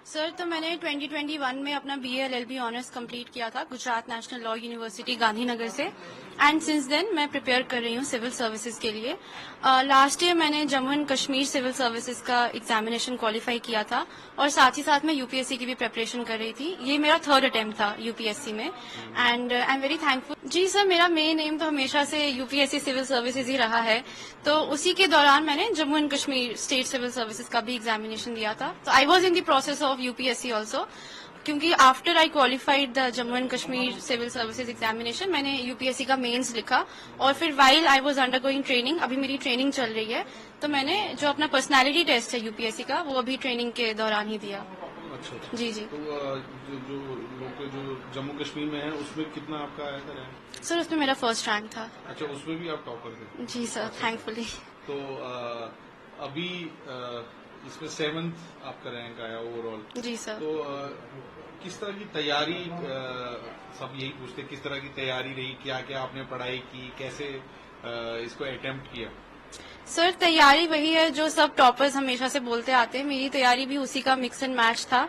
Sir तो मैंने 2021 में अपना BA LLB ऑनर्स कंप्लीट किया था Gujarat national law university Gandhinagar से एंड सिंस देन मैं प्रिपेयर कर रही हूँ सिविल सर्विसेज के लिए। लास्ट ईयर मैंने Jammu and Kashmir civil services का एग्जामिनेशन क्वालिफाई किया था और साथ ही साथ मैं यूपीएससी की भी प्रिपरेशन कर रही थी। ये मेरा थर्ड अटेम्प्ट था यूपीएससी में and I am very thankful. जी सर, मेरा मेन एम तो हमेशा से यूपीएससी सिविल सर्विसेज ही रहा है, तो उसी के दौरान मैंने Jammu and Kashmir state civil services का भी एग्जामिनेशन दिया था। तो I was in the process of UPSC also, क्योंकि after I qualified the Jammu and Kashmir civil services examination मैंने यूपीएससी का मेंस लिखा और फिर while I was undergoing training, अभी मेरी ट्रेनिंग चल रही है, तो मैंने जो अपना पर्सनालिटी टेस्ट है यूपीएससी का वो अभी ट्रेनिंग के दौरान ही दिया। अच्छा। जी जी। तो जो जम्मू कश्मीर में है उसमें कितना आपका आया था रैंक? सर उसमें मेरा फर्स्ट रैंक था। अच्छा, उसमें भी आप टॉपर थे? जी सर, थैंकफुली। तो अभी इसमें 7th आपका रैंक आया ओवरऑल। जी सर। तो किस तरह की तैयारी, सब यही पूछते किस तरह की तैयारी रही, क्या क्या आपने पढ़ाई की, कैसे इसको अटेम्प्ट किया? सर तैयारी वही है जो सब टॉपर्स हमेशा से बोलते आते हैं, मेरी तैयारी भी उसी का मिक्स एंड मैच था।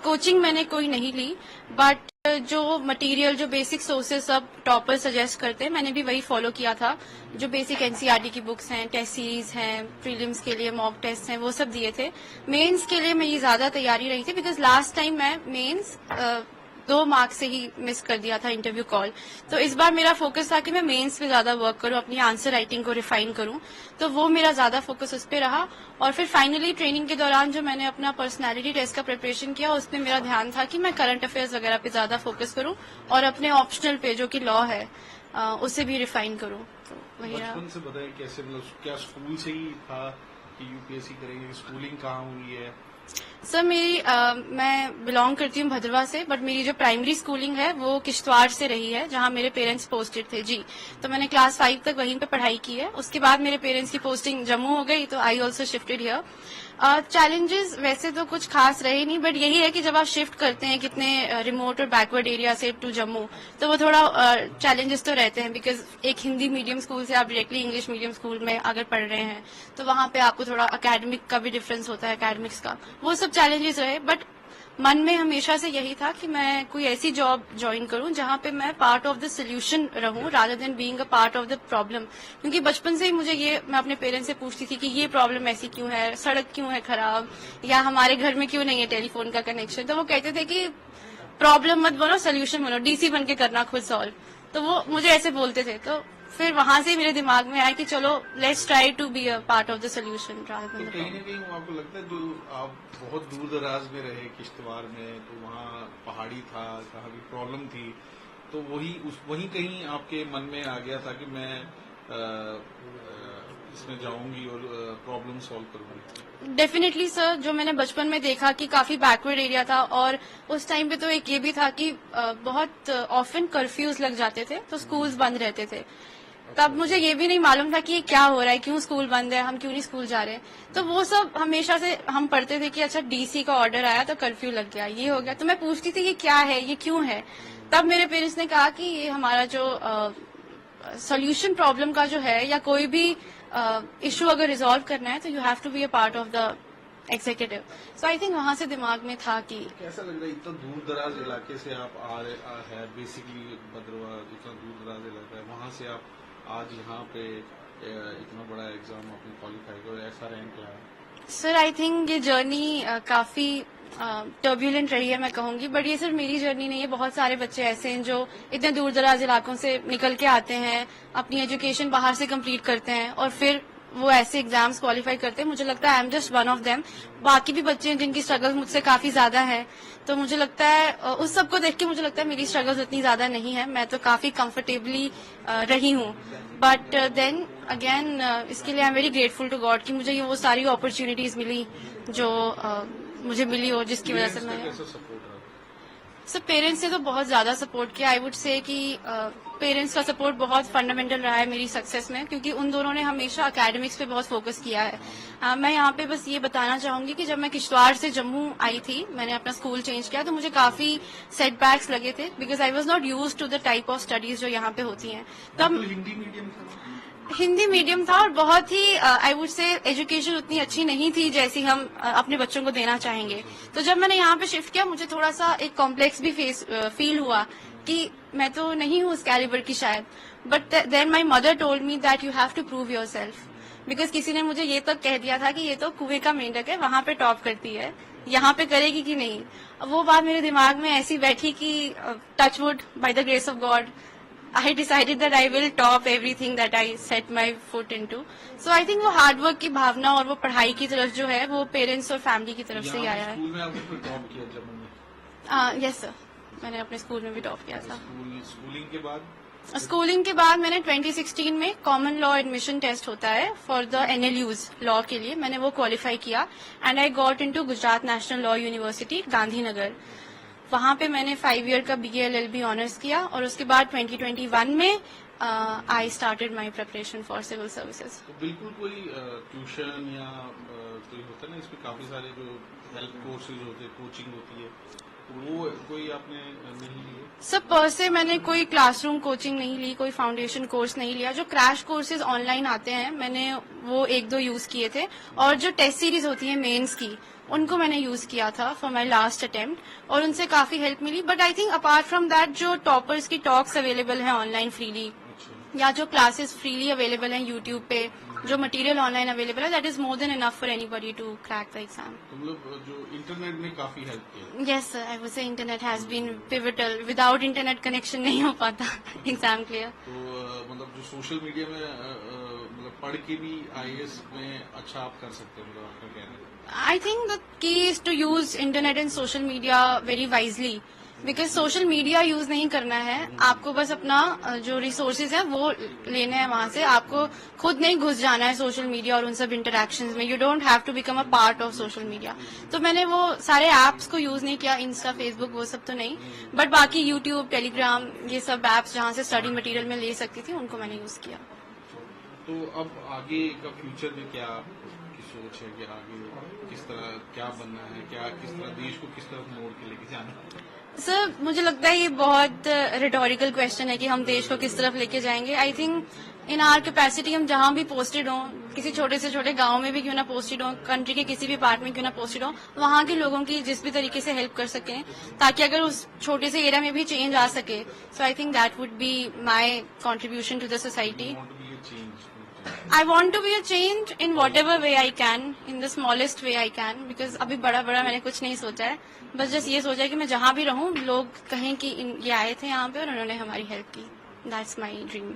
कोचिंग मैंने कोई नहीं ली, बट जो मटेरियल, जो बेसिक सोर्सेज सब टॉपर्स सजेस्ट करते हैं मैंने भी वही फॉलो किया था। जो बेसिक एनसीईआरटी की बुक्स हैं, टेस्ट सीरीज हैं, प्रीलिम्स के लिए मॉक टेस्ट हैं, वो सब दिए थे। मेंस के लिए मेरी ज्यादा तैयारी रही थी बिकॉज लास्ट टाइम मैं मेंस 2 मार्क्स से ही मिस कर दिया था इंटरव्यू कॉल। तो इस बार मेरा फोकस था कि मैं मेंस पे ज्यादा वर्क करूं, अपनी आंसर राइटिंग को रिफाइन करूं, तो वो मेरा ज्यादा फोकस उस पे रहा। और फिर फाइनली ट्रेनिंग के दौरान जो मैंने अपना पर्सनालिटी टेस्ट का प्रिपरेशन किया उसमें मेरा ध्यान था कि मैं करंट अफेयर्स वगैरह पे ज्यादा फोकस करूं और अपने ऑप्शनल पे जो कि लॉ है उसे भी रिफाइन करूं। तो वही रहा। बचपन से बताएं कैसे, मतलब क्या स्कूल से ही था कि यूपीएससी करेंगे? स्कूलिंग कहाँ हुई है? सर मैं बिलोंग करती हूँ भद्रवा से, बट मेरी जो प्राइमरी स्कूलिंग है वो किश्तवाड़ से रही है, जहाँ मेरे पेरेंट्स पोस्टेड थे। जी, तो मैंने क्लास 5 तक वहीं पे पढ़ाई की है। उसके बाद मेरे पेरेंट्स की पोस्टिंग जम्मू हो गई, तो I also shifted here. Challenges वैसे तो कुछ खास रहे नहीं, बट यही है कि जब आप शिफ्ट करते हैं कितने रिमोट और बैकवर्ड एरिया से टू जम्मू, तो वो थोड़ा चैलेंजेस तो रहते हैं, बिकॉज एक हिंदी मीडियम स्कूल से आप डायरेक्टली इंग्लिश मीडियम स्कूल में अगर पढ़ रहे हैं तो वहां पे आपको थोड़ा अकेडमिक का भी डिफरेंस होता है, एकेडमिक्स का, वो सब चैलेंजेस रहे। बट मन में हमेशा से यही था कि मैं कोई ऐसी जॉब ज्वाइन करूं जहां पे मैं पार्ट ऑफ द सोल्यूशन रहूं rather than being a part of the problem. क्योंकि बचपन से ही मुझे मैं अपने पेरेंट्स से पूछती थी कि ये प्रॉब्लम ऐसी क्यों है, सड़क क्यों है खराब, या हमारे घर में क्यों नहीं है टेलीफोन का कनेक्शन। तो वो कहते थे कि प्रॉब्लम मत बनो, सोल्यूशन बनो, डीसी बन के करना खुद सॉल्व। तो वो मुझे ऐसे बोलते थे, तो फिर वहां से मेरे दिमाग में आया कि चलो let's try to be a part of the solution. तो कहीं ना कहीं आपको लगता है, जो आप बहुत दूर दराज में रहे किश्तवाड़ में, तो वहाँ पहाड़ी था, कहाँ भी प्रॉब्लम थी, तो वही कहीं आपके मन में आ गया था कि मैं इसमें जाऊंगी और प्रॉब्लम सॉल्व करूंगी? डेफिनेटली सर, जो मैंने बचपन में देखा कि काफी बैकवर्ड एरिया था, और उस टाइम पे तो एक ये भी था कि बहुत ऑफन कर्फ्यूज लग जाते थे, तो स्कूल्स बंद रहते थे। तब मुझे ये भी नहीं मालूम था कि ये क्या हो रहा है, क्यों स्कूल बंद है, हम क्यों नहीं स्कूल जा रहे। तो वो सब हमेशा से हम पढ़ते थे कि अच्छा डीसी का ऑर्डर आया तो कर्फ्यू लग गया, ये हो गया। तो मैं पूछती थी ये क्या है, ये क्यों है। तब मेरे पेरेंट्स ने कहा कि ये हमारा जो सोल्यूशन प्रॉब्लम का जो है, या कोई भी इशू अगर रिजॉल्व करना है, तो you have to be a part of the executive. So I think वहां से दिमाग में था कि कैसा लग रहा है इतना दूर दराज इलाके से आप आ रहे हैं, बेसिकली भद्रवा इतना दूर दराज इलाका है, वहां से आप आज यहाँ पे इतना बड़ा एग्जाम आपने क्वालिफाई कर ऐसा रैंक लाया? सर आई थिंक ये जर्नी काफी टर्ब्यूलेंट रही है मैं कहूंगी, बट ये सिर्फ मेरी जर्नी नहीं है। बहुत सारे बच्चे ऐसे हैं जो इतने दूर दराज इलाकों से निकल के आते हैं, अपनी एजुकेशन बाहर से कंप्लीट करते हैं और फिर वो ऐसे एग्जाम्स क्वालिफाई करते हैं। मुझे लगता है I am just one of them. बाकी भी बच्चे हैं जिनकी स्ट्रगल्स मुझसे काफी ज्यादा है, तो मुझे लगता है उस सबको देख के मुझे लगता है मेरी स्ट्रगल्स इतनी ज्यादा नहीं है, मैं तो काफी कंफर्टेबली रही हूँ। बट देन अगेन इसके लिए I am very grateful to God कि मुझे ये वो सारी अपॉर्चुनिटीज मिली जो मुझे मिली हो, जिसकी वजह से मैं सर पेरेंट्स ने तो बहुत ज्यादा सपोर्ट किया। आई वुड से कि पेरेंट्स का सपोर्ट बहुत फंडामेंटल रहा है मेरी सक्सेस में, क्योंकि उन दोनों ने हमेशा एकेडमिक्स पे बहुत फोकस किया है। मैं यहाँ पे बस ये बताना चाहूंगी कि जब मैं किश्तवाड़ से जम्मू आई थी, मैंने अपना स्कूल चेंज किया, तो मुझे काफी सेटबैक्स लगे थे because I was not use to the type of studies जो यहाँ पे होती हैं। तब हिंदी मीडियम था? हिंदी मीडियम था और बहुत ही आई वुड से एजुकेशन उतनी अच्छी नहीं थी जैसी हम अपने बच्चों को देना चाहेंगे। तो जब मैंने यहाँ पे शिफ्ट किया मुझे थोड़ा सा एक कॉम्प्लेक्स भी फील हुआ कि मैं तो नहीं हूँ उस कैलिबर की शायद। But then my mother told me that you have to prove yourself, because किसी ने मुझे ये तक कह दिया था कि ये तो कुएं का मेंढक है, वहां पे टॉप करती है, यहाँ पे करेगी कि नहीं। अब वो बात मेरे दिमाग में ऐसी बैठी कि touch would by the grace of God I decided that I will top everything that I set my foot into. So I think वो हार्ड वर्क की भावना और वो पढ़ाई की तरफ जो है वो पेरेंट्स और फैमिली की तरफ से ही आया है। स्कूल में आपने फिर टॉप किया जब मैंने? यस सर, मैंने अपने स्कूल में भी टॉप किया था। स्कूलिंग के बाद? स्कूलिंग के बाद मैंने 2016 में कॉमन लॉ एडमिशन टेस्ट होता है फॉर द NLUs लॉ के लिए, मैंने वो क्वालिफाई किया and I got into Gujarat national law university Gandhinagar. वहां पे मैंने 5 ईयर का BA LLB ऑनर्स किया और उसके बाद 2021 में I started my preparation for civil services. तो बिल्कुल कोई ट्यूशन या कोई होता है ना, इसमें काफी सारे जो हेल्प कोर्सेज होते हैं, कोचिंग होती है, तो वो कोई आपने नहीं लिए? सर पर से मैंने कोई क्लासरूम कोचिंग नहीं ली, कोई फाउंडेशन कोर्स नहीं लिया। जो क्रैश कोर्सेज ऑनलाइन आते हैं मैंने वो 1-2 यूज किए थे, और जो टेस्ट सीरीज होती है मेंस की उनको मैंने यूज किया था फॉर माय लास्ट अटेम्प्ट और उनसे काफी हेल्प मिली। But I think apart from that जो टॉपर्स की टॉक्स अवेलेबल है ऑनलाइन फ्रीली, या जो क्लासेस फ्रीली अवेलेबल हैं यूट्यूब पे, जो मटेरियल ऑनलाइन अवेलेबल है, that is more than enough for anybody to crack the exam. तो मतलब जो इंटरनेट ने काफी हेल्प किया? Yes sir, I would say internet has been pivotal. Without internet connection नहीं हो पाता एग्जाम क्लियर। तो मतलब जो सोशल मीडिया में मतलब पढ़ के भी IAS में अच्छा आप कर सकते हो, मतलब आपका कहना है? I think the key is to use internet and social media very wisely, because social media use नहीं करना है आपको, बस अपना जो रिसोर्सेज है वो लेने हैं वहां से। आपको खुद नहीं घुस जाना है सोशल मीडिया और उन सब इंटरेक्शंस में। You don't have to become a part of social media. तो मैंने वो सारे एप्स को यूज नहीं किया, इंस्टा, फेसबुक, वो सब तो नहीं, बट बाकी यूट्यूब, टेलीग्राम, ये सब एप्स जहां से स्टडी मटेरियल में ले सकती थी उनको मैंने यूज किया। तो अब आगे का फ्यूचर में क्या की सोच है कि आगे किस तरह क्या बनना है, क्या किस तरह देश को किस तरफ मोड़ के लेके जाना है? सर मुझे लगता है ये बहुत रिटोरिकल क्वेश्चन है कि हम देश को किस तरफ लेके जाएंगे। I think in our capacity हम जहां भी पोस्टेड हों, किसी छोटे से छोटे गांव में भी क्यों ना पोस्टेड हों, कंट्री के किसी भी पार्ट में क्यों ना पोस्टेड हों, वहां के लोगों की जिस भी तरीके से हेल्प कर सकें ताकि अगर उस छोटे से एरिया में भी चेंज आ सके। So I think that would be my contribution to the society. I want to be a change in whatever way I can, in the smallest way I can, because अभी बड़ा मैंने कुछ नहीं सोचा है, बस जस्ट ये सोचा है कि मैं जहाँ भी रहूँ लोग कहें कि ये आए थे यहाँ पे और उन्होंने हमारी हेल्प की। That's my dream.